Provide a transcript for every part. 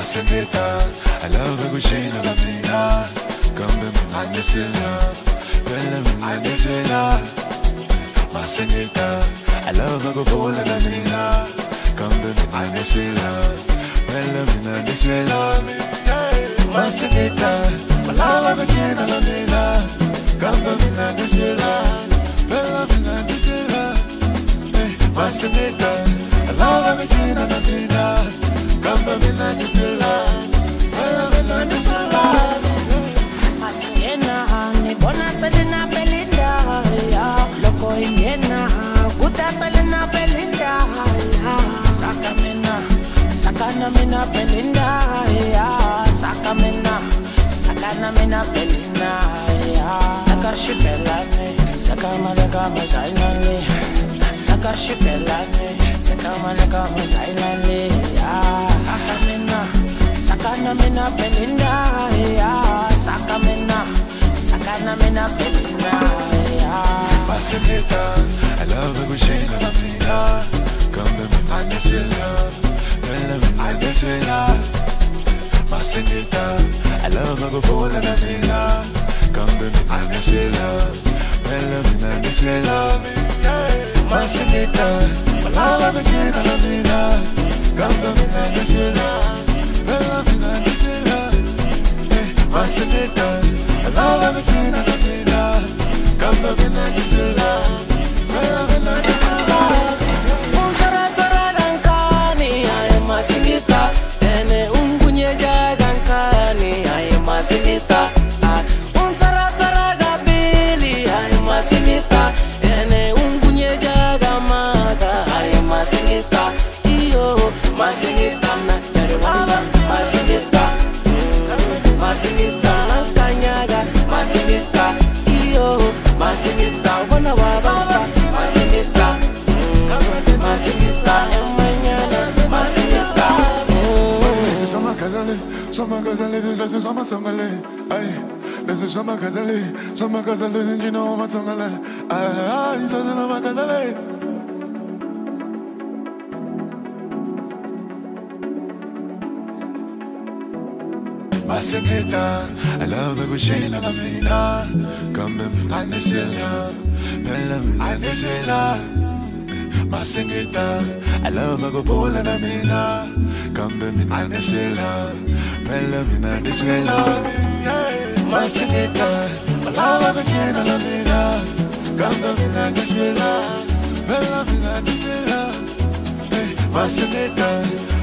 Maseneta, I love a Gucci na mina. Come to me, I miss you love. Bella me, I miss you love. Maseneta, I love a Gucci na mina. Come to me, I miss you love. Bella me, I miss you love. Maseneta, I love a Gucci na mina. Come to me, I miss you love. Bella me, I miss you love. Maseneta, I love a Gucci na mina. Come to me, I miss you love. Masingena ni bona selena belinda ya loko ingena kuta selena belinda ya sakamena sakana mina belinda ya sakana mina belinda ya sakashipelane sakamaleka mazailane sakashipelane sakamaleka mazailane ya sakana mina belinda ya sakana mina belinda ya Maseneta, I love a Gucci na mina. Come to me, I miss you love. Bella me, I miss you love. Maseneta, I love a Gucci na mina. Come to me, I miss you love. Bella me, I miss you love. Maseneta, I love a Gucci na mina. Come to me, I miss you love. Bella me, I miss you love. Maseneta, I love a Gucci na mina. Come to me, I miss you love. Bella me, I miss you love. Tora dankani ay masingita ene ungunye dankani ay masingita tora da bili ay masingita ene ungunye mata ay masingita iyo masingita na perwala masingita na kanyaga masingita iyo masingita wana wabata masingita masingita emanyana masingita Sama gazale, this is sama sangale. Ay, this is sama gazale, this you know what sangale. Ay, so the nama gazale. Maseneta, I love a Gucci na mina. Come to me, I miss you love. Bella me, I miss you love. Maseneta, I love a Gucci na mina. Come to me, I miss you love. Bella me, I miss you love. Maseneta, I love a Gucci na mina. Come to me, I miss you love. Bella me, I miss you love. Maseneta,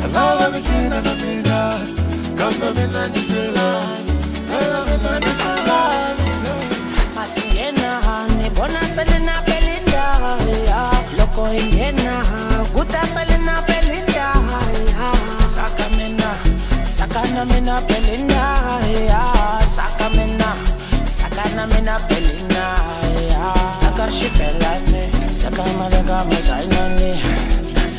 I love a Gucci na mina. Come to me, I miss you love. Bella me, I miss you love. Masingena ni bona selena belinda ya loko ingena kuta selena belinda ya sakana mina belinda ya sakana mina belinda ya sakashipelane sakamaleka mazailane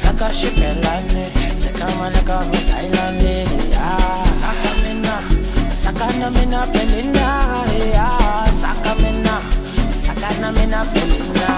sakashipelane sakamaleka mazailane ya sakana mina belinda ya sakana mina belinda